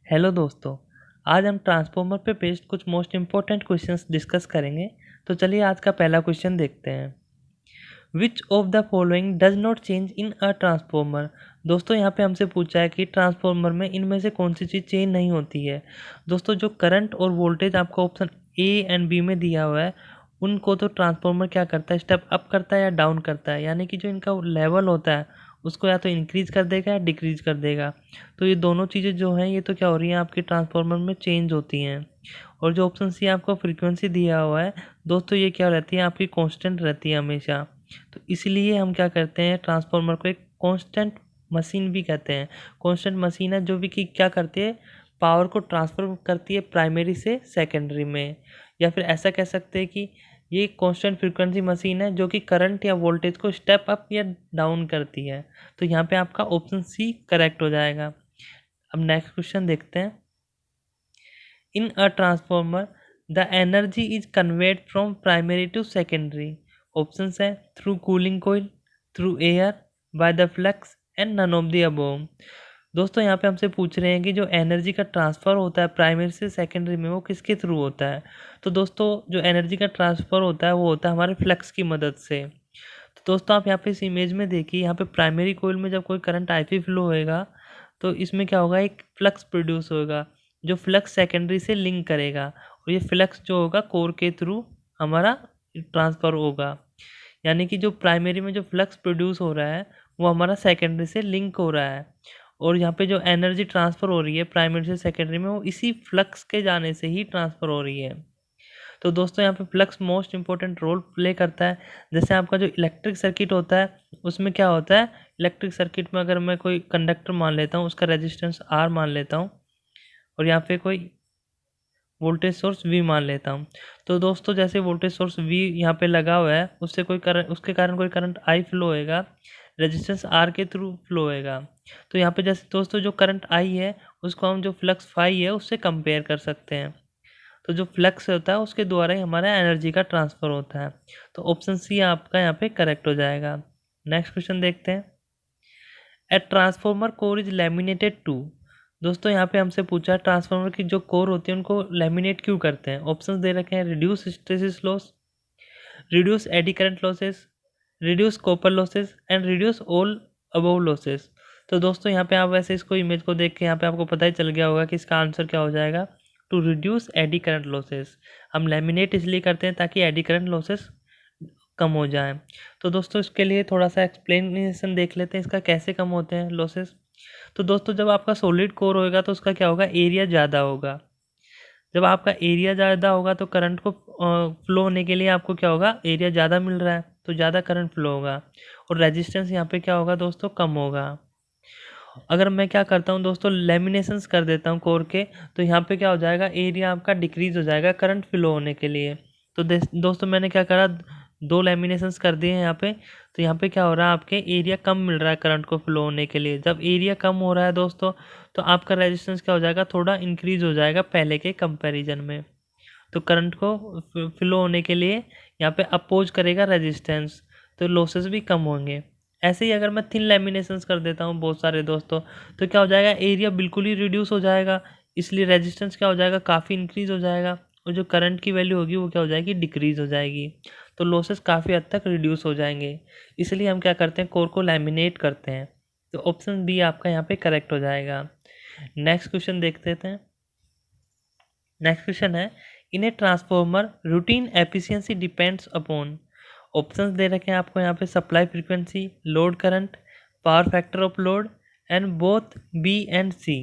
Hello दोस्तों। आज हम ट्रांसफॉर्मर पे बेस्ड कुछ मोस्ट इम्पोर्टेंट क्वेश्चंस डिस्कस करेंगे। तो चलिए आज का पहला क्वेश्चन देखते हैं। Which of the following does not change in a transformer. दोस्तों यहाँ पे हमसे पूछा है कि ट्रांसफॉर्मर में इनमें से कौन सी चीज़ चेंज नहीं होती है। दोस्तों जो करंट और वोल्टेज आपको ऑप्शन ए एंड बी में दिया हुआ है, उनको तो ट्रांसफॉर्मर क्या करता है, स्टेप अप करता है या डाउन करता है, यानी कि जो इनका लेवल होता है उसको या तो इंक्रीज कर देगा या डिक्रीज कर देगा। तो ये दोनों चीज़ें जो हैं ये तो क्या हो रही हैं, आपकी ट्रांसफार्मर में चेंज होती हैं। और जो ऑप्शन सी आपको फ्रीक्वेंसी दिया हुआ है दोस्तों, ये क्या रहती है, आपकी कांस्टेंट रहती है हमेशा। तो इसलिए हम क्या करते हैं, ट्रांसफार्मर को एक कांस्टेंट मशीन भी कहते हैं। कांस्टेंट मशीन है जो भी कि क्या करती है, पावर को ट्रांसफर करती है प्राइमरी से सेकेंडरी में। या फिर ऐसा कह सकते हैं कि ये कांस्टेंट फ्रीक्वेंसी मशीन है जो कि करंट या वोल्टेज को स्टेप अप या डाउन करती है। तो यहाँ पे आपका ऑप्शन सी करेक्ट हो जाएगा। अब नेक्स्ट क्वेश्चन देखते हैं। In a transformer the energy is conveyed from primary to secondary. Options है through cooling coil, through air, by the flux and none of the above. दोस्तों यहाँ पे हमसे पूछ रहे हैं कि जो एनर्जी का ट्रांसफ़र होता है प्राइमरी से सेकेंडरी में वो किसके थ्रू होता है। तो दोस्तों जो एनर्जी का ट्रांसफ़र होता है वो होता है हमारे फ्लक्स की मदद से। तो दोस्तों आप यहाँ पे इस इमेज में देखिए, यहाँ पे प्राइमरी कोइल में जब कोई करंट आईपी फ्लो होएगा तो इसमें क्या होगा, एक फ्लक्स प्रोड्यूस होगा जो फ्लक्स सेकेंडरी से लिंक करेगा। और ये फ्लक्स जो होगा कोर के थ्रू हमारा ट्रांसफ़र होगा। यानी कि जो प्राइमरी में जो फ्लक्स प्रोड्यूस हो रहा है वो हमारा सेकेंडरी से लिंक हो रहा है। और यहाँ पे जो एनर्जी ट्रांसफ़र हो रही है प्राइमरी से सेकेंडरी में वो इसी फ्लक्स के जाने से ही ट्रांसफ़र हो रही है। तो दोस्तों यहाँ पे flux most important role play करता है। जैसे आपका जो इलेक्ट्रिक सर्किट होता है उसमें क्या होता है, इलेक्ट्रिक सर्किट में अगर मैं कोई कंडक्टर मान लेता हूँ, उसका रेजिस्टेंस आर मान लेता हूँ, और यहाँ पे कोई वोल्टेज सोर्स वी मान लेता हूँ। तो दोस्तों जैसे वोल्टेज सोर्स वी यहाँ पे लगा हुआ है, उससे कोई करंट, उसके कारण कोई करंट आई फ्लो होएगा, रेजिस्टेंस आर के थ्रू फ्लो होएगा। तो यहाँ पे जैसे दोस्तों जो करंट आई है उसको हम जो फ्लक्स फाई है उससे कंपेयर कर सकते हैं। तो जो फ्लक्स होता है उसके द्वारा ही हमारा एनर्जी का ट्रांसफ़र होता है। तो ऑप्शन सी आपका यहाँ पे करेक्ट हो जाएगा। नेक्स्ट क्वेश्चन देखते हैं। A transformer core is laminated to. दोस्तों यहाँ पे हमसे पूछा है ट्रांसफॉर्मर की जो कोर होती है उनको लैमिनेट क्यों करते हैं। ऑप्शंस दे रखे हैं reduce hysteresis loss, reduce eddy current losses, reduce copper losses and reduce all above losses. तो दोस्तों यहाँ पे आप वैसे इसको इमेज को देख के यहाँ पे आपको पता ही चल गया होगा कि इसका आंसर क्या हो जाएगा, to reduce eddy current losses. हम लैमिनेट इसलिए करते हैं ताकि एडी करंट लॉसेस कम हो जाए। तो दोस्तों इसके लिए थोड़ा सा एक्सप्लेनेशन देख लेते हैं इसका कैसे कम होते हैं लॉसेस। तो दोस्तों जब आपका सॉलिड कोर होएगा तो उसका क्या होगा, एरिया ज़्यादा होगा। जब आपका एरिया ज़्यादा होगा तो करंट को फ्लो होने के लिए आपको क्या होगा, एरिया ज़्यादा मिल रहा है तो ज़्यादा करंट फ्लो होगा। और रेजिस्टेंस यहाँ पे क्या होगा दोस्तों, कम होगा। अगर मैं क्या करता हूँ दोस्तों, लेमिनेशंस कर देता हूँ कोर के, तो यहाँ पे क्या हो जाएगा, एरिया आपका डिक्रीज हो जाएगा करंट फ्लो होने के लिए। तो दोस्तों मैंने क्या करा, दो लेमिनेशंस कर दिए हैं यहाँ पे। तो यहाँ पे क्या हो रहा है, आपके एरिया कम मिल रहा है करंट को फ्लो होने के लिए। जब एरिया कम हो रहा है दोस्तों तो आपका रेजिस्टेंस क्या हो जाएगा, थोड़ा इंक्रीज हो जाएगा पहले के कंपैरिजन में। तो करंट को फ्लो होने के लिए यहाँ पे अपोज करेगा रेजिस्टेंस, तो लॉसेस भी कम होंगे। ऐसे ही अगर मैं थिन लेमिनेशंस कर देता हूँ बहुत सारे दोस्तों, तो क्या हो जाएगा, एरिया बिल्कुल ही रिड्यूस हो जाएगा, इसलिए रेजिस्टेंस क्या हो जाएगा, काफ़ी इंक्रीज हो जाएगा। और जो करंट की वैल्यू होगी वो क्या हो जाएगी, डिक्रीज हो जाएगी। तो लॉसेस काफ़ी हद तक रिड्यूस हो जाएंगे। इसलिए हम क्या करते हैं, कोर को लैमिनेट करते हैं। तो ऑप्शन बी आपका यहाँ पे करेक्ट हो जाएगा। नेक्स्ट क्वेश्चन देख लेते हैं। नेक्स्ट क्वेश्चन है, in a transformer routine efficiency depends upon. Options दे रखे हैं आपको यहाँ पे, supply frequency, load current, power factor of load and both B and C.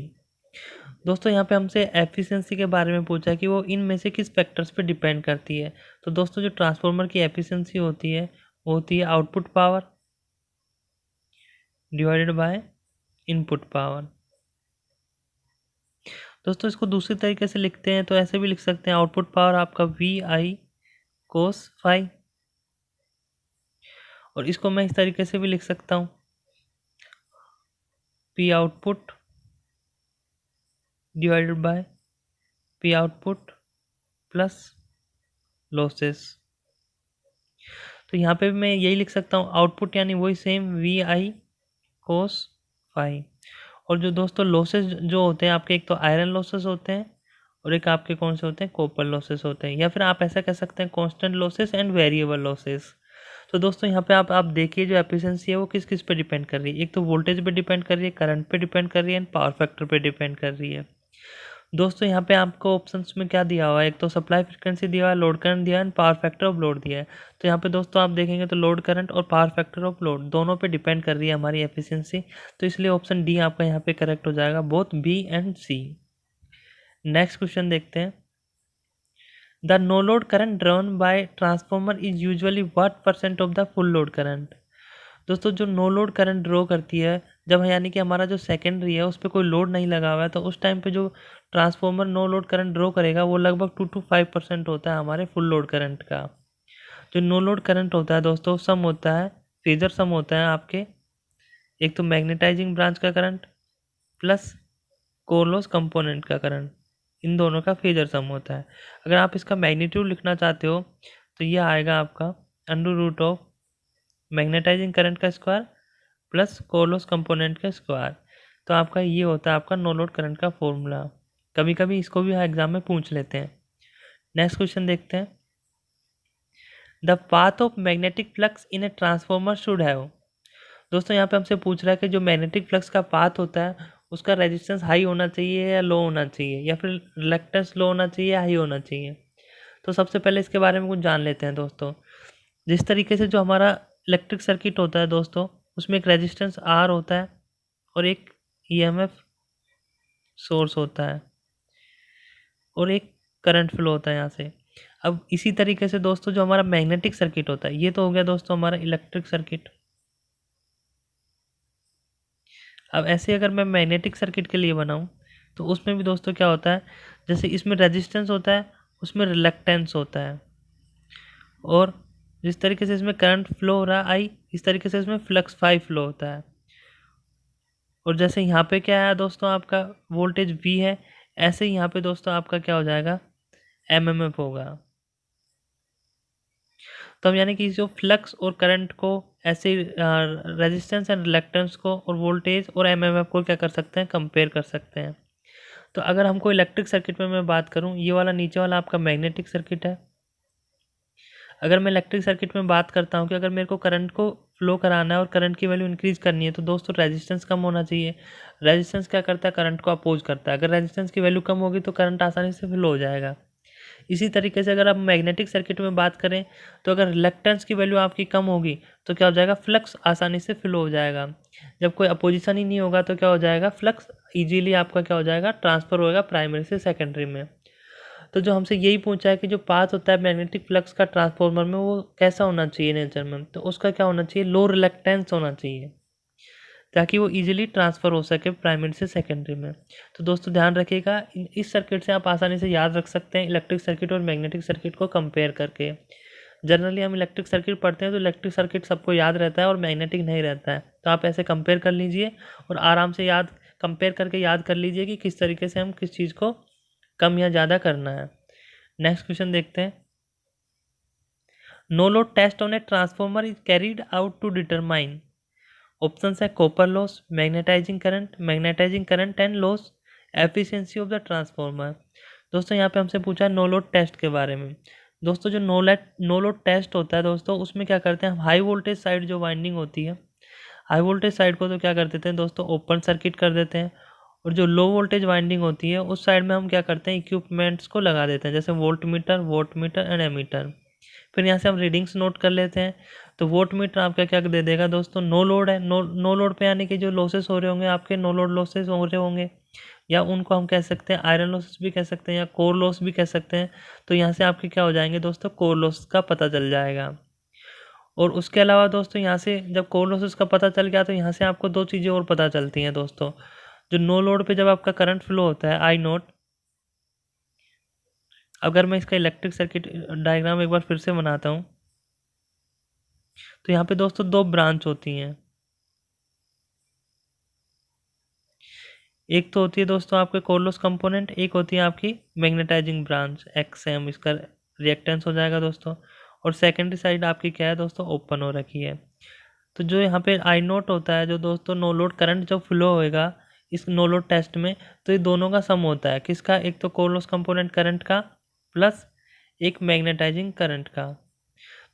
दोस्तों यहाँ पे हमसे एफिशिएंसी के बारे में पूछा है कि वो इनमें से किस फैक्टर्स पे डिपेंड करती है। तो दोस्तों जो ट्रांसफॉर्मर की एफिशिएंसी होती है वो होती है output power divided by input power. दोस्तों इसको दूसरे तरीके से लिखते हैं तो ऐसे भी लिख सकते हैं, आउटपुट पावर आपका वी आई कोस फाई। और इसको मैं इस तरीके से भी लिख सकता हूँ, P output divided by P output plus losses. तो यहाँ पे भी मैं यही लिख सकता हूँ, आउटपुट यानी वही same V I cos phi. और जो दोस्तों लॉसेस जो होते हैं आपके, एक तो आयरन लॉसेस होते हैं और एक आपके कौन से होते हैं, कॉपर लॉसेस होते हैं, या फिर आप ऐसा कह सकते हैं constant losses and variable losses. तो दोस्तों यहाँ पे आप देखिए जो एफिशिएंसी है वो किस किस पे डिपेंड कर रही है। एक तो वोल्टेज पे डिपेंड कर रही है, करंट पे डिपेंड कर रही है एंड पावर फैक्टर पे डिपेंड कर रही है। दोस्तों यहाँ पे आपको ऑप्शंस में क्या दिया हुआ है, एक तो सप्लाई फ्रिक्वेंसी दिया हुआ है, लोड करंट दिया है, पावर फैक्टर ऑफ लोड दिया है। तो यहाँ पे दोस्तों आप देखेंगे तो लोड करंट और पावर फैक्टर ऑफ लोड दोनों पे डिपेंड कर रही है हमारी एफिशिएंसी। तो इसलिए ऑप्शन डी आपका यहाँ पे करेक्ट हो जाएगा, both B and C. Next question देखते हैं। The no load current drawn by transformer is usually what percent of the full load current. दोस्तों जो नो लोड करंट ड्रॉ करती है, जब यानी कि हमारा जो सेकेंडरी है उस पर कोई लोड नहीं लगा हुआ है, तो उस टाइम पे जो transformer no load current draw करेगा वो लगभग 2 to 5% होता है हमारे फुल लोड करंट का। जो नो लोड करंट होता है दोस्तों सम होता है, फेजर सम होता है आपके, एक तो मैग्नेटाइजिंग ब्रांच का current plus core loss component का करंट, इन दोनों का फेजर सम होता है। अगर आप इसका मैग्नीट्यूड लिखना चाहते हो तो ये आएगा आपका √ऑफ मैग्नेटाइजिंग करंट का square plus core loss component का स्क्वायर। तो आपका ये होता है आपका नो लोड करंट का फॉर्मूला। कभी कभी इसको भी एग्जाम में पूछ लेते हैं। नेक्स्ट क्वेश्चन देखते हैं। The path of magnetic flux in a transformer should have. दोस्तों यहाँ पे हमसे पूछ रहा है कि जो मैग्नेटिक फ्लक्स का पाथ होता है उसका रेजिस्टेंस हाई होना चाहिए या लो होना चाहिए, या फिर रिलक्टेंस लो होना चाहिए या हाई होना चाहिए। तो सबसे पहले इसके बारे में कुछ जान लेते हैं दोस्तों। जिस तरीके से जो हमारा इलेक्ट्रिक सर्किट होता है दोस्तों, उसमें एक रेजिस्टेंस आर होता है और एक ईएमएफ सोर्स होता है और एक करंट फ्लो होता है यहाँ से। अब इसी तरीके से दोस्तों जो हमारा मैग्नेटिक सर्किट होता है, ये तो हो गया दोस्तों हमारा इलेक्ट्रिक सर्किट। अब ऐसे अगर मैं मैग्नेटिक सर्किट के लिए बनाऊं तो उसमें भी दोस्तों क्या होता है, जैसे इसमें रेजिस्टेंस होता है उसमें रिलक्टेंस होता है, और जिस तरीके से इसमें करंट फ्लो हो रहा है आई, इस तरीके से इसमें फ्लक्स फाई फ्लो होता है। और जैसे यहाँ पे क्या है दोस्तों आपका वोल्टेज वी है, ऐसे ही यहाँ पे दोस्तों आपका क्या हो जाएगा, एमएमएफ होगा। तो हम यानी कि जो फ्लक्स और करंट को ऐसे रेजिस्टेंस एंड रिलक्टेंस को और वोल्टेज और एमएमएफ को क्या कर सकते हैं, कंपेयर कर सकते हैं। तो अगर हमको इलेक्ट्रिक सर्किट में मैं बात करूं, ये वाला नीचे वाला आपका मैग्नेटिक सर्किट है। अगर मैं इलेक्ट्रिक सर्किट में बात करता हूं कि अगर मेरे को करंट को फ्लो कराना है और करंट की वैल्यू इंक्रीज करनी है तो दोस्तों रेजिस्टेंस कम होना चाहिए। रेजिस्टेंस क्या करता है, करंट को अपोज करता है। अगर रेजिस्टेंस की वैल्यू कम होगी तो करंट आसानी से फ्लो हो जाएगा। इसी तरीके से अगर आप मैग्नेटिक सर्किट में बात करें तो अगर रिलक्टेंस की वैल्यू आपकी कम होगी तो क्या हो जाएगा, फ्लक्स आसानी से फ्लो हो जाएगा। जब कोई अपोजिशन ही नहीं होगा तो क्या हो जाएगा, फ्लक्स इजीली आपका क्या हो जाएगा, ट्रांसफर होगा प्राइमरी से सेकेंडरी में। तो जो हमसे यही पूछा है कि जो पाथ होता है मैग्नेटिक फ्लक्स का ट्रांसफॉर्मर में वो कैसा होना चाहिए नेचर में, तो उसका क्या होना चाहिए, लो रिलक्टेंस होना चाहिए ताकि वो इजीली ट्रांसफ़र हो सके प्राइमरी से सेकेंडरी में। तो दोस्तों ध्यान रखिएगा, इस सर्किट से आप आसानी से याद रख सकते हैं इलेक्ट्रिक सर्किट और मैग्नेटिक सर्किट को कंपेयर करके। जनरली हम इलेक्ट्रिक सर्किट पढ़ते हैं तो इलेक्ट्रिक सर्किट सबको याद रहता है और मैग्नेटिक नहीं रहता है, तो आप ऐसे कंपेयर कर लीजिए और आराम से याद कंपेयर करके याद कर लीजिए कि किस तरीके से हम किस चीज़ को कम या ज़्यादा करना है। नेक्स्ट क्वेश्चन देखते हैं। No load test on a transformer is carried out to determine. Options है copper loss, magnetizing current and loss, efficiency of the transformer. दोस्तों यहाँ पे हमसे पूछा है नो लोड टेस्ट के बारे में। दोस्तों जो नो लोड टेस्ट होता है दोस्तों, उसमें क्या करते हैं हम, हाई वोल्टेज साइड जो वाइंडिंग होती है, हाई वोल्टेज साइड को तो क्या कर देते हैं दोस्तों, ओपन सर्किट कर देते हैं, और जो लो वोल्टेज वाइंडिंग होती है उस साइड में हम क्या करते हैं, इक्विपमेंट्स को लगा देते हैं, जैसे वोल्ट मीटर एंड एमीटर। फिर यहाँ से हम रीडिंग्स नोट कर लेते हैं। तो वोट मीटर आपका क्या दे देगा दोस्तों, नो लोड है, नो लोड पे यानी कि जो लॉसेस हो रहे होंगे आपके, नो लोड लॉसेस हो रहे होंगे, या उनको हम कह सकते हैं आयरन लॉसेस भी कह सकते हैं या कोर लॉस भी कह सकते हैं। तो यहाँ से आपके क्या हो जाएंगे दोस्तों, कोर लॉस का पता चल जाएगा। और उसके अलावा दोस्तों यहाँ से जब कोर लॉसेस का पता चल गया तो यहाँ से आपको दो चीज़ें और पता चलती हैं दोस्तों। जो नो लोड पे जब आपका करंट फ्लो होता है आई नोट, अगर मैं इसका इलेक्ट्रिक सर्किट डायग्राम एक बार फिर से बनाता हूँ तो यहाँ पे दोस्तों दो ब्रांच होती हैं। एक तो होती है दोस्तों आपके कोर लॉस कंपोनेंट, एक होती है आपकी मैग्नेटाइजिंग ब्रांच, एक्सएम इसका रिएक्टेंस हो जाएगा दोस्तों। और सेकेंडरी साइड आपकी क्या है दोस्तों, ओपन हो रखी है। तो जो यहाँ पे आई नोट होता है, जो दोस्तों नो लोड करंट जब फ्लो होएगा इस नो लोड टेस्ट में, तो ये दोनों का सम होता है किसका, एक तो कोर लॉस कंपोनेंट करंट का प्लस एक मैग्नेटाइजिंग करंट का।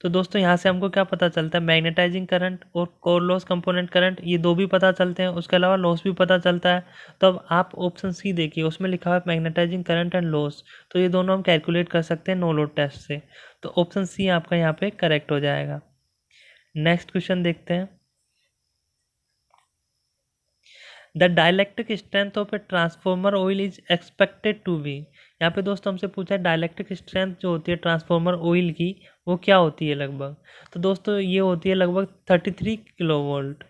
तो दोस्तों यहाँ से हमको क्या पता चलता है, मैग्नेटाइजिंग करंट और कोर लॉस कंपोनेंट करंट ये दो भी पता चलते हैं, उसके अलावा लॉस भी पता चलता है। तो अब आप ऑप्शन सी देखिए, उसमें लिखा हुआ है मैग्नेटाइजिंग करंट एंड लॉस, तो ये दोनों हम कैलकुलेट कर सकते हैं नो लोड टेस्ट से। तो ऑप्शन सी आपका यहाँ पे करेक्ट हो जाएगा। नेक्स्ट क्वेश्चन देखते हैं। The dielectric strength of a transformer oil is expected to be. यहाँ पे दोस्तों हमसे पूछा है डाइलेक्ट्रिक स्ट्रेंथ जो होती है ट्रांसफॉर्मर ऑयल की वो क्या होती है लगभग। तो दोस्तों ये होती है लगभग 33 किलोवोल्ट।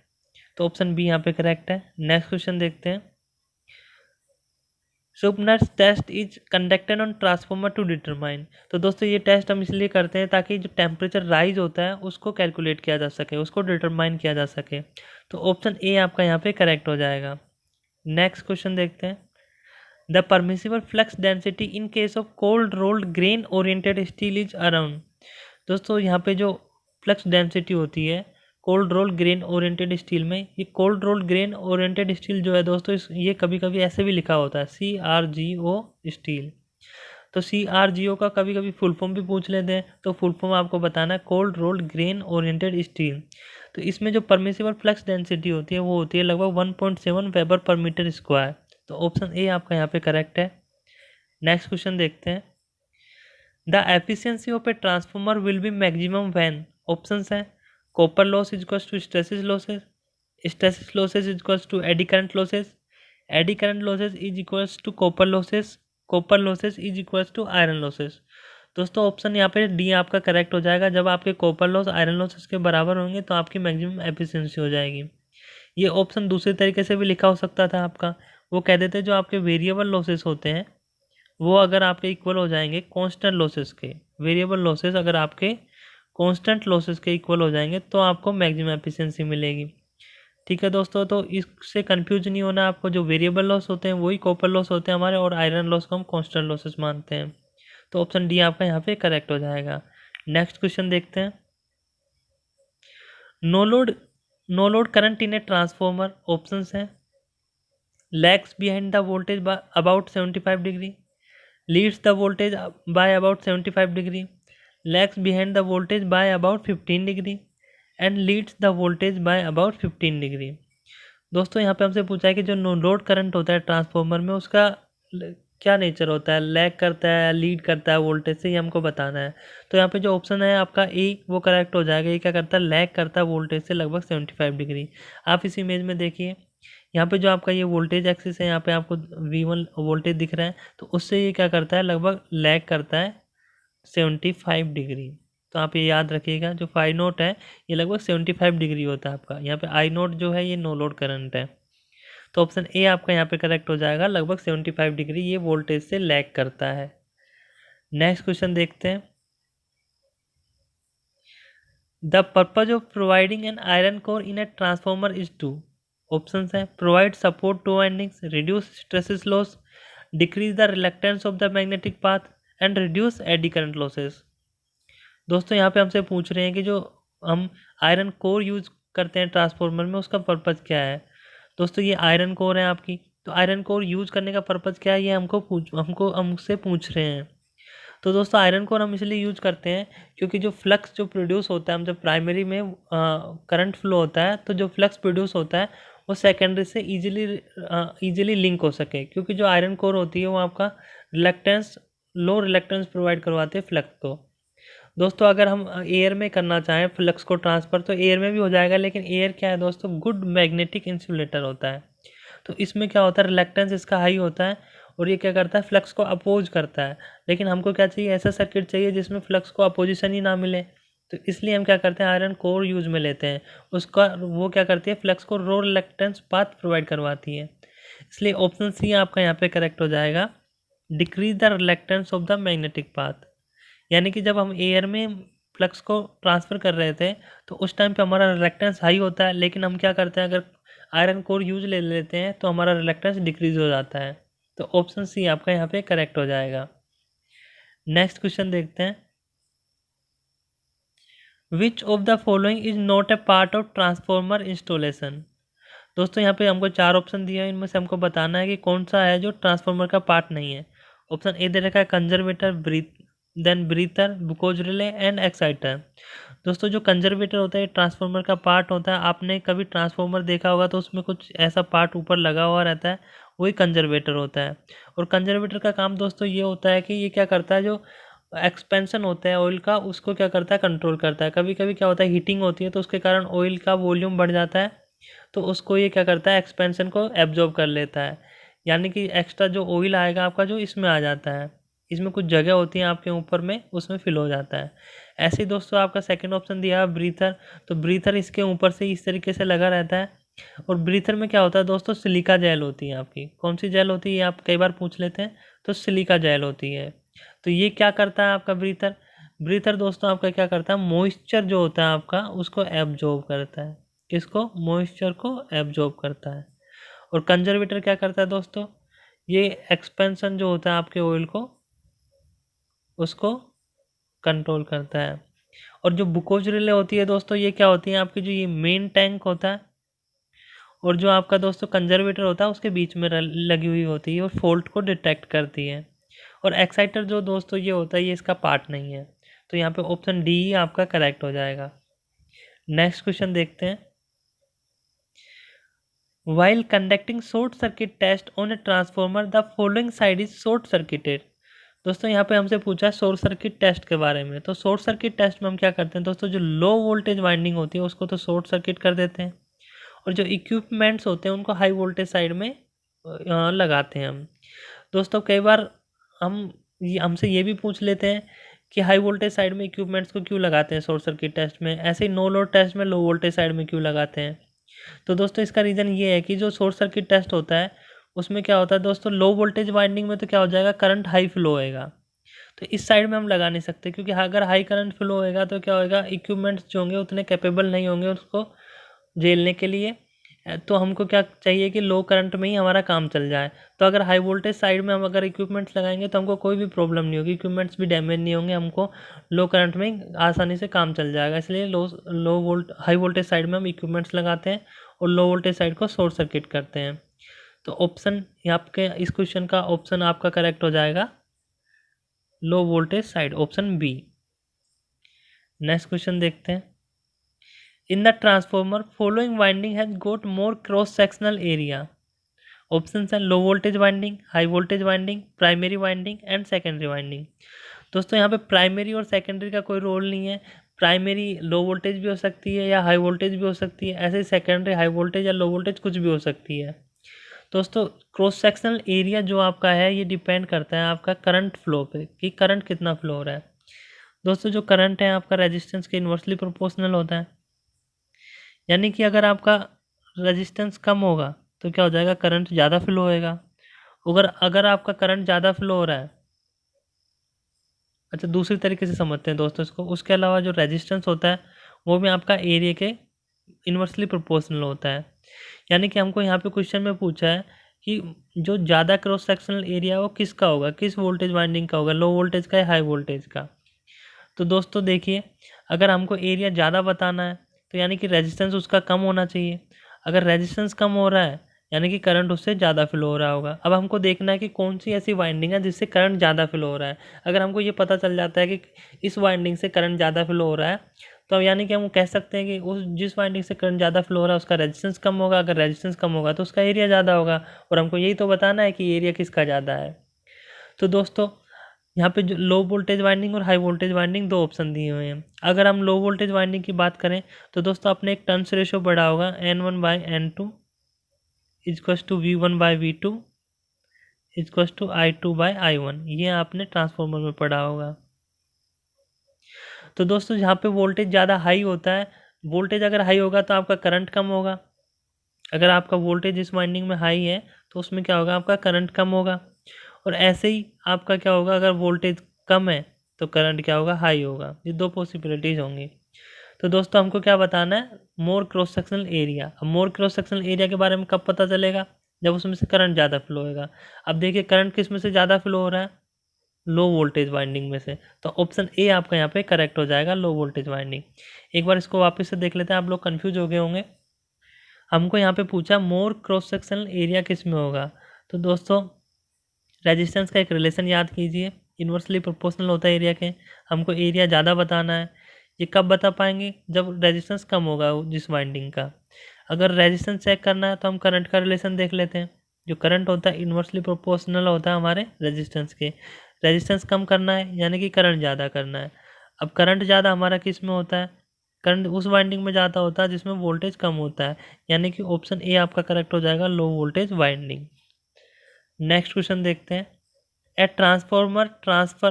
तो ऑप्शन बी यहाँ पे करेक्ट है। नेक्स्ट क्वेश्चन देखते हैं। Sumpner's test is conducted on transformer to determine. तो दोस्तों ये टेस्ट हम इसलिए करते हैं ताकि जो टेम्परेचर राइज होता है उसको कैलकुलेट किया जा सके, उसको डिटरमाइन किया जा सके। तो ऑप्शन ए आपका यहाँ पे करेक्ट हो जाएगा। नेक्स्ट क्वेश्चन देखते हैं। The permissible flux density in case of cold rolled grain oriented steel is around. दोस्तों यहाँ पे जो फ्लक्स डेंसिटी होती है cold rolled grain oriented steel में, ये cold rolled grain oriented steel जो है दोस्तों ये कभी कभी ऐसे भी लिखा होता है CRGO स्टील। तो CRGO का कभी कभी फुल फॉर्म भी पूछ लेते हैं, तो फुल फॉर्म आपको बताना है cold rolled grain oriented steel. तो इसमें जो परमिसिबल फ्लक्स डेंसिटी होती है वो होती है लगभग 1.7 वेबर पर मीटर स्क्वायर। तो ऑप्शन ए आपका यहाँ पे करेक्ट है। नेक्स्ट क्वेश्चन देखते हैं। The efficiency of a transformer will be maximum when. Options हैं copper loss is equals to hysteresis losses, hysteresis losses is equals to eddy current losses, eddy current losses is equals to copper losses, copper losses is equals to iron losses. दोस्तों option यहाँ पे D आपका correct हो जाएगा। जब आपके copper loss iron losses के बराबर होंगे तो आपकी मैक्सिमम एफिशिएंसी हो जाएगी। ये ऑप्शन दूसरे तरीके से भी लिखा हो सकता था आपका, वो कह देते जो आपके वेरिएबल लॉसेस होते हैं वो अगर आपके इक्वल हो जाएंगे कांस्टेंट लॉसेस के, वेरिएबल लॉसेस अगर आपके कांस्टेंट लॉसेस के इक्वल हो जाएंगे तो आपको मैक्सिमम एफिशिएंसी मिलेगी। ठीक है दोस्तों, तो इससे कंफ्यूज नहीं होना आपको, जो वेरिएबल लॉस होते हैं वही कॉपर लॉस होते हैं हमारे, और आयरन लॉस को हम कांस्टेंट लॉसेस मानते हैं। तो ऑप्शन डी आपका यहाँ पे करेक्ट हो जाएगा। नेक्स्ट क्वेश्चन देखते हैं। No load current in a transformer, options हैं lags behind the voltage about 75 degree, leads the voltage by about 75 degree, lags behind the voltage by about 15 degree and leads the voltage by about 15 degree। दोस्तों यहाँ पे हमसे पूछा है कि जो no load current होता है ट्रांसफॉर्मर में उसका क्या नेचर होता है, लैग करता है लीड करता है वोल्टेज से, ये हमको बताना है। तो यहाँ पे जो ऑप्शन है आपका ए वो करेक्ट हो जाएगा। ये क्या करता है, लैग करता है वोल्टेज से लगभग 75 डिग्री। आप इस इमेज में देखिए, यहाँ पे जो आपका ये वोल्टेज एक्सिस है यहाँ पे आपको V1 वोल्टेज दिख रहा है, तो उससे ये क्या करता है लगभग लैग करता है 75 डिग्री। तो आप ये याद रखिएगा जो फाई नोट है ये लगभग 75 डिग्री होता है आपका। यहाँ पे आई नोट जो है ये नो लोड करंट है। तो ऑप्शन ए आपका यहाँ पे करेक्ट हो जाएगा, लगभग 75 डिग्री ये वोल्टेज से लैग करता है। नेक्स्ट क्वेश्चन देखते हैं। The purpose of providing an iron core in a transformer is to. Options हैं provide support to windings, reduce hysteresis loss, decrease the reluctance of the magnetic path and reduce eddy current losses. दोस्तों यहाँ पे हमसे पूछ रहे हैं कि जो हम आयरन कोर यूज करते हैं ट्रांसफॉर्मर में उसका पर्पज क्या है। दोस्तों ये आयरन कोर है आपकी, तो आयरन कोर यूज करने का पर्पज क्या है ये हमसे पूछ रहे हैं। तो दोस्तों आयरन कोर हम इसलिए यूज करते हैं क्योंकि जो फ्लक्स जो प्रोड्यूस होता है, हम जब प्राइमरी में करंट फ्लो होता है तो जो फ्लक्स प्रोड्यूस होता है वो सेकेंडरी से इजीली लिंक हो सके, क्योंकि जो आयरन कोर होती है वो आपका लो रिलक्टेंस प्रोवाइड करवाते हैं फ्लक्स को। दोस्तों अगर हम एयर में करना चाहें फ्लक्स को ट्रांसफ़र तो एयर में भी हो जाएगा, लेकिन एयर क्या है दोस्तों, गुड मैग्नेटिक इंसुलेटर होता है। तो इसमें क्या होता है, रिलक्टेंस इसका हाई होता है और ये क्या करता है फ्लक्स को अपोज करता है। लेकिन हमको क्या चाहिए, ऐसा सर्किट चाहिए जिसमें फ्लक्स को अपोजिशन ही ना मिले। तो इसलिए हम क्या करते हैं आयरन कोर यूज में लेते हैं, उसका वो क्या करती है फ्लक्स को लो रिलक्टेंस पाथ प्रोवाइड करवाती है। इसलिए ऑप्शन सी आपका यहाँ पे करेक्ट हो जाएगा, decrease the reluctance of the magnetic path. यानी कि जब हम एयर में फ्लक्स को ट्रांसफ़र कर रहे थे तो उस टाइम पे हमारा रिलक्टेंस हाई होता है, लेकिन हम क्या करते हैं अगर आयरन कोर यूज ले लेते हैं तो हमारा रिलक्टेंस डिक्रीज हो जाता है। तो ऑप्शन सी आपका यहाँ पे करेक्ट हो जाएगा। नेक्स्ट क्वेश्चन देखते हैं। Which of the following is not a part of transformer installation. दोस्तों यहाँ पे हमको 4 ऑप्शन दिए हैं, इनमें से हमको बताना है कि कौन सा है जो ट्रांसफार्मर का पार्ट नहीं है। ऑप्शन ए दे रखा है conservator, then breather, Buchholz relay and exciter. दोस्तों जो कंजर्वेटर होता है ट्रांसफार्मर का पार्ट होता है। आपने कभी ट्रांसफार्मर देखा होगा तो उसमें कुछ ऐसा पार्ट ऊपर लगा हुआ रहता है, वही कंजर्वेटर होता है। और कंजर्वेटर का काम दोस्तों ये होता है कि ये क्या करता है, जो एक्सपेंशन होता है ऑयल का उसको क्या करता है, कंट्रोल करता है। कभी कभी क्या होता है, हीटिंग होती है तो उसके कारण ऑयल का वॉल्यूम बढ़ जाता है, तो उसको ये क्या करता है, एक्सपेंशन को एब्जॉर्ब कर लेता है। यानी कि एक्स्ट्रा जो ऑयल आएगा आपका जो इसमें आ जाता है, इसमें कुछ जगह होती है आपके ऊपर में, उसमें फिल हो जाता है। ऐसे ही दोस्तों आपका सेकंड ऑप्शन दिया है ब्रीथर। तो ब्रीथर इसके ऊपर से इस तरीके से लगा रहता है। और ब्रीथर में क्या होता है दोस्तों, सिलिका जेल होती है आपकी। कौन सी जेल होती है आप कई बार पूछ लेते हैं, तो सिलिका जेल होती है। तो ये क्या करता है आपका ब्रीथर, ब्रीथर दोस्तों आपका क्या करता है, मॉइस्चर जो होता है आपका उसको एब्जॉर्ब करता है। किसको, मॉइस्चर को एब्जॉर्ब करता है। और कंजर्वेटर क्या करता है दोस्तों, ये एक्सपेंशन जो होता है आपके ऑयल को उसको कंट्रोल करता है। और जो बुकोज रिले होती है दोस्तों, ये क्या होती है आपकी, जो ये मेन टैंक होता है और जो आपका दोस्तों कंजर्वेटर होता है उसके बीच में लगी हुई होती है और फॉल्ट को डिटेक्ट करती है। और एक्साइटर जो दोस्तों ये होता है, ये इसका पार्ट नहीं है। तो यहाँ पे ऑप्शन डी ही आपका करेक्ट हो जाएगा। नेक्स्ट क्वेश्चन देखते हैं। While conducting short circuit test on a transformer, the following side is short circuited। दोस्तों यहाँ पे हमसे पूछा है शॉर्ट सर्किट टेस्ट के बारे में। तो शॉर्ट सर्किट टेस्ट में हम क्या करते हैं दोस्तों, जो लो वोल्टेज वाइंडिंग होती है उसको तो शॉर्ट सर्किट कर देते हैं, और जो इक्विपमेंट्स होते हैं उनको हाई वोल्टेज साइड में लगाते हैं हम। दोस्तों कई बार हमसे ये भी पूछ लेते हैं कि हाई वोल्टेज साइड में इक्विपमेंट्स को क्यों लगाते हैं शॉर्ट सर्किट टेस्ट में, ऐसे ही नो लोड टेस्ट में लो वोल्टेज साइड में क्यों लगाते हैं। तो दोस्तों इसका रीज़न ये है कि जो शॉर्ट सर्किट टेस्ट होता है उसमें क्या होता है दोस्तों, लो वोल्टेज वाइंडिंग में तो क्या हो जाएगा, करंट हाई फ्लो होएगा। तो इस साइड में हम लगा नहीं सकते, क्योंकि अगर हाई करंट फ्लो होएगा तो क्या होएगा, इक्विपमेंट्स जो होंगे उतने कैपेबल नहीं होंगे उसको झेलने के लिए। तो हमको क्या चाहिए कि लो करंट में ही हमारा काम चल जाए। तो अगर हाई वोल्टेज साइड में हम अगर इक्विपमेंट्स लगाएंगे तो हमको कोई भी प्रॉब्लम नहीं होगी, इक्विपमेंट्स भी डैमेज नहीं होंगे, हमको लो करंट में आसानी से काम चल जाएगा। इसलिए हाई वोल्टेज साइड में हम इक्विपमेंट्स लगाते हैं और लो वोल्टेज साइड को शॉर्ट सर्किट करते हैं। तो ऑप्शन आपके इस क्वेश्चन का ऑप्शन आपका करेक्ट हो जाएगा, low voltage side, option B. Next question देखते हैं। In the transformer following winding has got more cross sectional area. Option है low voltage winding, high voltage winding, primary winding and secondary winding. दोस्तों यहाँ पे primary और secondary का कोई role नहीं है। प्राइमरी लो वोल्टेज भी हो सकती है या हाई वोल्टेज भी हो सकती है, ऐसे ही सेकेंडरी हाई वोल्टेज या लो वोल्टेज कुछ भी हो सकती है। दोस्तों क्रॉस सेक्शनल एरिया जो आपका है ये डिपेंड करता है आपका करंट फ्लो पे, कि करंट कितना फ्लो हो रहा है। दोस्तों जो करंट है आपका रेजिस्टेंस के इन्वर्सली प्रोपोर्शनल होता है। यानी कि अगर आपका रेजिस्टेंस कम होगा तो क्या हो जाएगा, करंट ज़्यादा फ्लो होएगा। अगर अगर आपका करंट ज़्यादा फ्लो हो रहा है, अच्छा दूसरी तरीके से समझते हैं दोस्तों इसको, उसके अलावा जो रेजिस्टेंस होता है वो भी आपका एरिया के इन्वर्सली प्रोपोर्शनल होता है। यानी कि हमको यहाँ पे क्वेश्चन में पूछा है कि जो ज़्यादा क्रॉस सेक्शनल एरिया वो किसका होगा, किस वोल्टेज वाइंडिंग का होगा, लो वोल्टेज का या हाई वोल्टेज का। तो दोस्तों देखिए, अगर हमको एरिया ज़्यादा बताना है तो यानी कि रेजिस्टेंस उसका कम होना चाहिए। अगर रेजिस्टेंस कम हो रहा है यानी कि करंट उससे ज़्यादा फ्लो हो रहा होगा। अब हमको देखना है कि कौन सी ऐसी वाइंडिंग है जिससे करंट ज़्यादा फ्लो हो रहा है। अगर हमको ये पता चल जाता है कि इस वाइंडिंग से करंट ज़्यादा फ्लो हो रहा है, तो अब यानी कि हम कह सकते हैं कि उस जिस वाइंडिंग से करंट ज़्यादा फ्लो हो रहा है उसका रेजिस्टेंस कम होगा। अगर रेजिस्टेंस कम होगा तो उसका एरिया ज़्यादा होगा, और हमको यही तो बताना है कि एरिया किसका ज़्यादा है। तो दोस्तों यहाँ पे जो लो वोल्टेज वाइंडिंग और हाई वोल्टेज वाइंडिंग दो ऑप्शन दिए हुए हैं। अगर हम लो वोल्टेज वाइंडिंग की बात करें तो दोस्तों अपने एक टर्न्स रेशो बढ़ा होगा N1/N2 equals to V1/V2 equals to I2/I1। ये आपने ट्रांसफार्मर में पढ़ा होगा। तो दोस्तों यहाँ पे वोल्टेज ज़्यादा हाई होता है, वोल्टेज अगर हाई होगा तो आपका करंट कम होगा। अगर आपका वोल्टेज इस वाइंडिंग में हाई है तो उसमें क्या होगा, आपका करंट कम होगा। और ऐसे ही आपका क्या होगा, अगर वोल्टेज कम है तो करंट क्या होगा, हाई होगा। ये दो पॉसिबिलिटीज़ होंगी। तो दोस्तों हमको क्या बताना है, मोर क्रॉस सेक्शनल एरिया। अब मोर क्रॉस सेक्शनल एरिया के बारे में कब पता चलेगा, जब उसमें से करंट ज़्यादा फ्लो होगा। अब देखिए करंट किस में से ज़्यादा फ्लो हो रहा है, लो वोल्टेज वाइंडिंग में से। तो ऑप्शन ए आपका यहाँ पे करेक्ट हो जाएगा, लो वोल्टेज वाइंडिंग। एक बार इसको वापस से देख लेते हैं, आप लोग कन्फ्यूज हो गए होंगे। हमको यहाँ पे पूछा मोर क्रॉस सेक्शनल एरिया किस में होगा। तो दोस्तों रेजिस्टेंस का एक रिलेशन याद कीजिए, इन्वर्सली प्रोपोर्शनल होता है एरिया के। हमको एरिया ज़्यादा बताना है, ये कब बता पाएंगे, जब रेजिस्टेंस कम होगा जिस वाइंडिंग का। अगर रेजिस्टेंस चेक करना है तो हम करंट का रिलेशन देख लेते हैं। जो करंट होता है इन्वर्सली प्रोपोर्शनल होता है हमारे रेजिस्टेंस के। रेजिस्टेंस कम करना है यानी कि करंट ज़्यादा करना है। अब करंट ज़्यादा हमारा किस में होता है, करंट उस वाइंडिंग में ज़्यादा होता है जिसमें वोल्टेज कम होता है, यानी कि ऑप्शन ए आपका करेक्ट हो जाएगा, low voltage winding. Next question देखते हैं। ए ट्रांसफॉर्मर ट्रांसफर,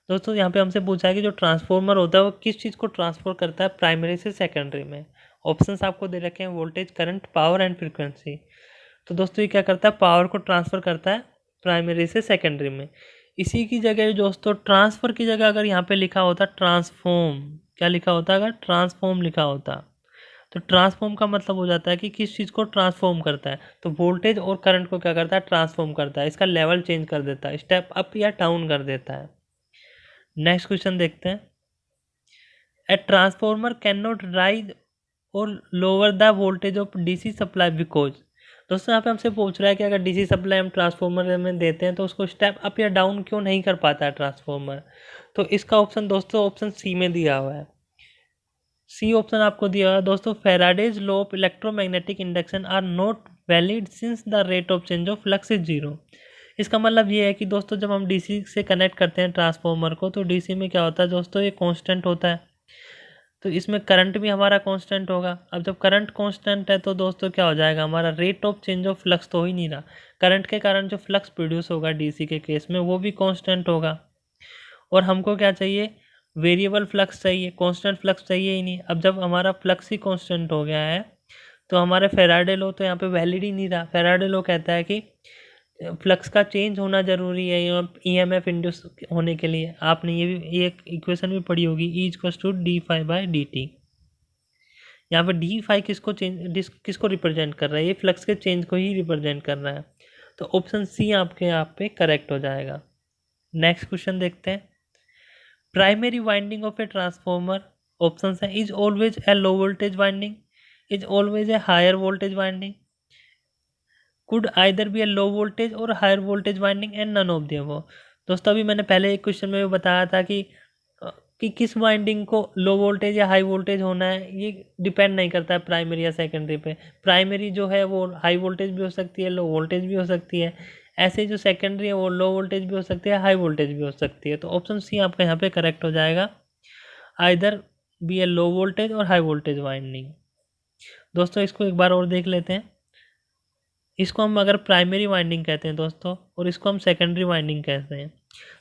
दोस्तों यहाँ पे हमसे पूछा है कि जो ट्रांसफॉर्मर होता है वो किस चीज़ को ट्रांसफर करता है प्राइमरी से सेकेंडरी में। ऑप्शंस आपको दे रखे हैं, voltage, current, power and frequency. तो दोस्तों ये क्या करता है, पावर को ट्रांसफ़र करता है प्राइमरी से सेकेंडरी में। इसी की जगह दोस्तों ट्रांसफ़र की जगह अगर यहाँ पे लिखा होता ट्रांसफॉर्म, क्या लिखा होता, अगर ट्रांसफॉर्म लिखा होता तो ट्रांसफॉर्म का मतलब हो जाता है कि किस चीज़ को ट्रांसफॉर्म करता है। तो वोल्टेज और करंट को क्या करता है, ट्रांसफॉर्म करता है, इसका लेवल चेंज कर देता है, स्टेप अप या डाउन कर देता है। नेक्स्ट क्वेश्चन देखते हैं। A transformer can not rise और lower the voltage of DC supply because, दोस्तों यहाँ पे हमसे पूछ रहा है कि अगर डीसी सप्लाई हम ट्रांसफॉर्मर में देते हैं तो उसको स्टेप अप या डाउन क्यों नहीं कर पाता है ट्रांसफॉर्मर। तो इसका ऑप्शन दोस्तों ऑप्शन सी में दिया हुआ है, सी ऑप्शन आपको दिया हुआ है दोस्तों। Faraday's law of electromagnetic induction are not valid since the rate of change of flux is zero. इसका मतलब ये है कि दोस्तों जब हम डीसी से कनेक्ट करते हैं ट्रांसफॉर्मर को तो डीसी में क्या होता है दोस्तों, ये कांस्टेंट होता है, तो इसमें करंट भी हमारा कांस्टेंट होगा। अब जब करंट कांस्टेंट है तो दोस्तों क्या हो जाएगा, हमारा rate of change of flux तो हो ही नहीं रहा, करंट के कारण जो फ्लक्स प्रोड्यूस होगा डीसी के केस में वो भी कांस्टेंट होगा। और हमको क्या चाहिए, वेरिएबल फ्लक्स चाहिए, कांस्टेंट फ्लक्स चाहिए ही नहीं। अब जब हमारा फ्लक्स ही कांस्टेंट हो गया है तो हमारे फेराडे लॉ तो यहाँ पे वैलिड ही नहीं रहा। फेराडे लॉ कहता है कि फ्लक्स का चेंज होना जरूरी है ईएमएफ इंड्यूस होने के लिए। आपने ये एक इक्वेशन भी पढ़ी होगी, E equals to D phi by D T. यहाँ पे डी फाई किसको रिप्रेजेंट कर रहा है, ये फ्लक्स के चेंज को ही रिप्रेजेंट कर रहा है। तो ऑप्शन सी आपके यहाँ पे करेक्ट हो जाएगा। नेक्स्ट क्वेश्चन देखते हैं। Primary winding of a transformer, option है is always a low voltage winding, is always a higher voltage winding, could either be a low voltage और higher voltage winding and none of the above. दोस्तों अभी मैंने पहले एक question में भी बताया था कि किस वाइंडिंग को लो वोल्टेज या हाई वोल्टेज होना है, ये डिपेंड नहीं करता है प्राइमरी या सेकेंडरी पे। प्राइमरी जो है वो हाई वोल्टेज भी हो सकती है, लो वोल्टेज भी हो सकती है, ऐसे जो सेकेंडरी है वो लो वोल्टेज भी हो सकती है, हाई वोल्टेज भी हो सकती है। तो ऑप्शन सी आपका यहाँ पे करेक्ट हो जाएगा, either be a low voltage और हाई वोल्टेज वाइंडिंग। दोस्तों इसको एक बार और देख लेते हैं। इसको हम अगर प्राइमरी वाइंडिंग कहते हैं दोस्तों और इसको हम सेकेंडरी वाइंडिंग कहते हैं,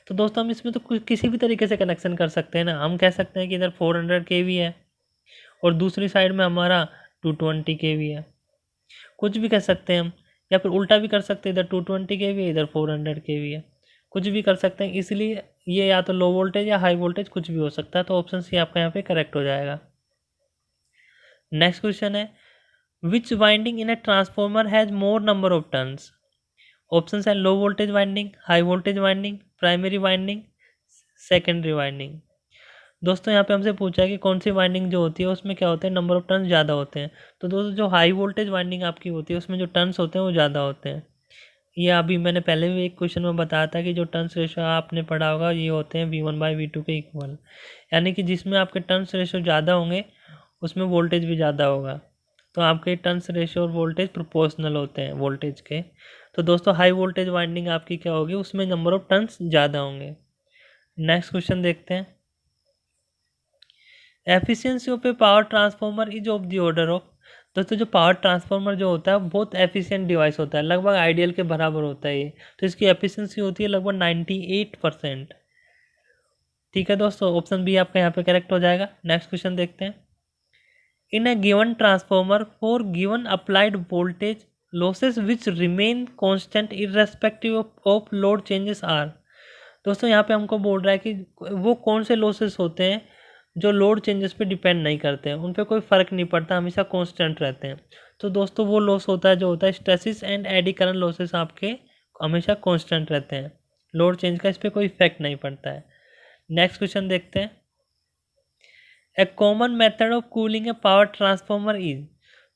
तो दोस्तों हम इसमें तो किसी भी तरीके से कनेक्शन कर सकते हैं ना। हम कह सकते हैं कि इधर 400 kV है और दूसरी साइड में हमारा 220 kV है, कुछ भी कह सकते हैं हम, या फिर उल्टा भी कर सकते हैं, इधर 220 kV है, इधर 400 kV है, कुछ भी कर सकते हैं। इसलिए ये या तो लो वोल्टेज या हाई वोल्टेज कुछ भी हो सकता है। तो ऑप्शन सी आपका यहाँ पे करेक्ट हो जाएगा। नेक्स्ट क्वेश्चन है, which winding in a transformer has more number of turns. Option है low voltage winding, high voltage winding, primary winding, secondary winding. दोस्तों यहाँ पे हमसे पूछा है कि कौन सी वाइंडिंग जो होती है उसमें क्या होते हैं, नंबर ऑफ टर्न्स ज़्यादा होते हैं। तो दोस्तों जो हाई वोल्टेज वाइंडिंग आपकी होती है उसमें जो टर्न्स होते हैं वो ज़्यादा होते हैं। ये अभी मैंने पहले भी एक क्वेश्चन में बताया था कि जो टर्न्स रेशो आपने पढ़ा होगा ये होते हैं V1/V2 के इक्वल, यानी कि जिसमें आपके टर्न्स रेशो ज़्यादा होंगे उसमें वोल्टेज भी ज़्यादा होगा। तो आपके टर्न्स रेशो और वोल्टेज प्रोपोर्शनल होते हैं वोल्टेज के। तो दोस्तों हाई वोल्टेज वाइंडिंग आपकी क्या होगी, उसमें नंबर ऑफ टर्न्स ज़्यादा होंगे। नेक्स्ट क्वेश्चन देखते हैं। Efficiency of A power transformer is of the order of, दोस्तों जो पावर ट्रांसफार्मर जो होता है बहुत एफिशिएंट डिवाइस होता है, लगभग आइडियल के बराबर होता है ये। तो इसकी एफिशिएंसी होती है लगभग 98%। ठीक है दोस्तों, ऑप्शन बी आपका यहाँ पे करेक्ट हो जाएगा। नेक्स्ट क्वेश्चन देखते हैं। In a given transformer for given applied voltage losses which remain constant irrespective of load changes are, दोस्तों यहाँ पे हमको बोल रहा है कि वो कौन से लॉसेस होते हैं जो लोड चेंजेस पे डिपेंड नहीं करते हैं, उन पे कोई फ़र्क नहीं पड़ता, हमेशा कांस्टेंट रहते हैं। तो दोस्तों वो लॉस होता है जो होता है stresses and AD current losses, आपके हमेशा कांस्टेंट रहते हैं, लोड चेंज का इस पर कोई इफेक्ट नहीं पड़ता है। नेक्स्ट क्वेश्चन देखते हैं। A common method of cooling a power transformer is,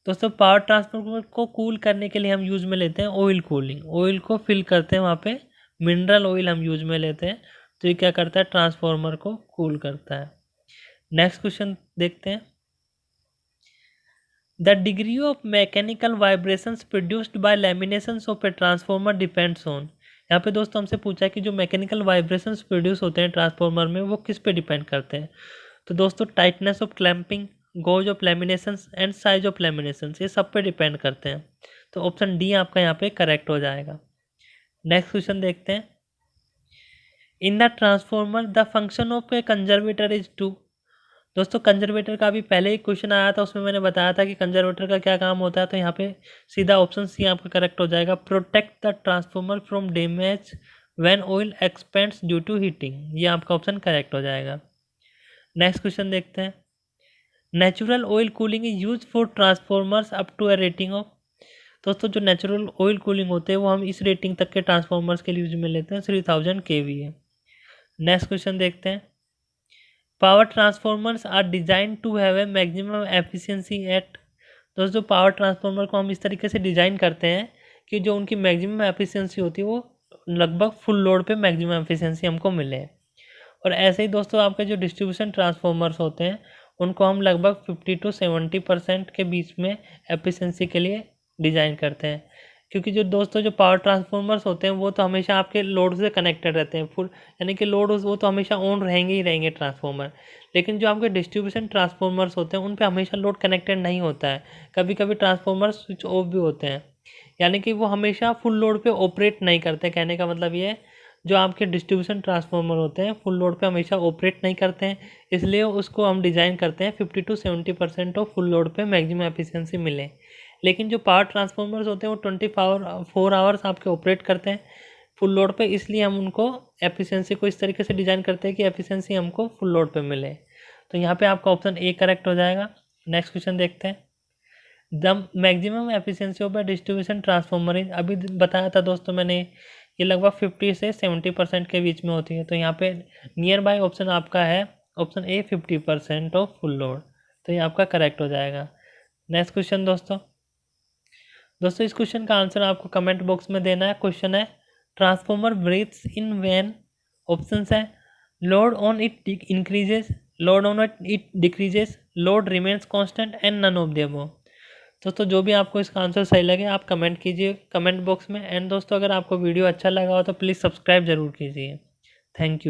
दोस्तों पावर ट्रांसफार्मर को कूल करने के लिए हम यूज में लेते हैं ऑयल कूलिंग, ऑयल को फिल करते हैं वहाँ पे, मिनरल ऑयल हम यूज में लेते हैं, तो ये क्या करता है, ट्रांसफार्मर को कूल करता है। नेक्स्ट क्वेश्चन देखते हैं। The degree of mechanical vibrations produced by लैमिनेशंस of a transformer depends on. यहाँ पे दोस्तों हमसे पूछा है कि जो मैकेनिकल वाइब्रेशंस प्रोड्यूस होते हैं ट्रांसफार्मर में वो किस पे डिपेंड करते हैं। तो दोस्तों tightness of clamping, goes off लैमिनेशंस and size of लैमिनेशंस, ये सब पे डिपेंड करते हैं। तो ऑप्शन डी आपका यहाँ पे करेक्ट हो जाएगा। नेक्स्ट क्वेश्चन देखते हैं। In the transformer the function of a conservator is to. दोस्तों कंजर्वेटर का भी पहले ही क्वेश्चन आया था, उसमें मैंने बताया था कि कंजर्वेटर का क्या काम होता है। तो यहाँ पे सीधा ऑप्शन सी आपका करेक्ट हो जाएगा, protect the transformer from damage when oil expands due to heating, ये आपका ऑप्शन करेक्ट हो जाएगा। नेक्स्ट क्वेश्चन देखते हैं। Natural oil cooling is use for transformers up to a rating of. दोस्तों जो नेचुरल ऑयल कूलिंग होते हैं वो हम इस रेटिंग तक के ट्रांसफार्मर्स के लिए यूज में लेते हैं, 3000 kVA। नेक्स्ट क्वेश्चन देखते हैं। Power transformers are design to have a maximum efficiency at. दोस्तों पावर ट्रांसफार्मर को हम इस तरीके से डिज़ाइन करते हैं कि जो उनकी मैक्सिमम एफिशिएंसी होती है वो लगभग फुल लोड पे मैक्सिमम एफिशिएंसी हमको मिले। और ऐसे ही दोस्तों आपके जो डिस्ट्रीब्यूशन ट्रांसफार्मर्स होते हैं उनको हम लगभग 50 to 70% के बीच में एफिशिएंसी के लिए डिज़ाइन करते हैं। क्योंकि जो दोस्तों जो पावर ट्रांसफार्मर्स होते हैं वो तो हमेशा आपके लोड से कनेक्टेड रहते हैं फुल, यानी कि लोड वो तो हमेशा ऑन रहेंगे ही रहेंगे ट्रांसफार्मर। लेकिन जो आपके डिस्ट्रीब्यूशन ट्रांसफार्मर्स होते हैं उन पे हमेशा लोड कनेक्टेड नहीं होता है, कभी कभी ट्रांसफार्मर स्विच ऑफ भी होते हैं, यानी कि वो हमेशा फुल लोड पे ऑपरेट नहीं करते। कहने का मतलब ये है जो आपके डिस्ट्रीब्यूशन ट्रांसफार्मर होते हैं फुल लोड पे हमेशा ऑपरेट नहीं करते हैं, इसलिए उसको हम डिज़ाइन करते हैं 50 to 70% ऑफ फुल लोड पे मैक्सिमम एफिशिएंसी मिले। लेकिन जो पावर ट्रांसफार्मर्स होते हैं वो 24 आवर्स आपके ऑपरेट करते हैं फुल लोड पे, इसलिए हम उनको एफिशिएंसी को इस तरीके से डिज़ाइन करते हैं कि एफिशिएंसी हमको फुल लोड पे मिले। तो यहाँ पे आपका ऑप्शन ए करेक्ट हो जाएगा। नेक्स्ट क्वेश्चन देखते हैं। The maximum efficiency of A distribution transformer is, अभी बताया था दोस्तों मैंने, ये लगभग 50 से 70% के बीच में होती है। तो यहाँ पे नियर बाय ऑप्शन आपका है option A 50% of full load, तो ये आपका करेक्ट हो जाएगा। नेक्स्ट क्वेश्चन दोस्तों इस क्वेश्चन का आंसर आपको कमेंट बॉक्स में देना है। क्वेश्चन है transformer breaks in when, options है load on it increases, load on it decreases, load remains constant and none of the above. दोस्तों जो भी आपको इसका आंसर सही लगे आप कमेंट कीजिए कमेंट बॉक्स में। एंड दोस्तों अगर आपको वीडियो अच्छा लगा हो तो प्लीज़ सब्सक्राइब जरूर कीजिए। Thank you.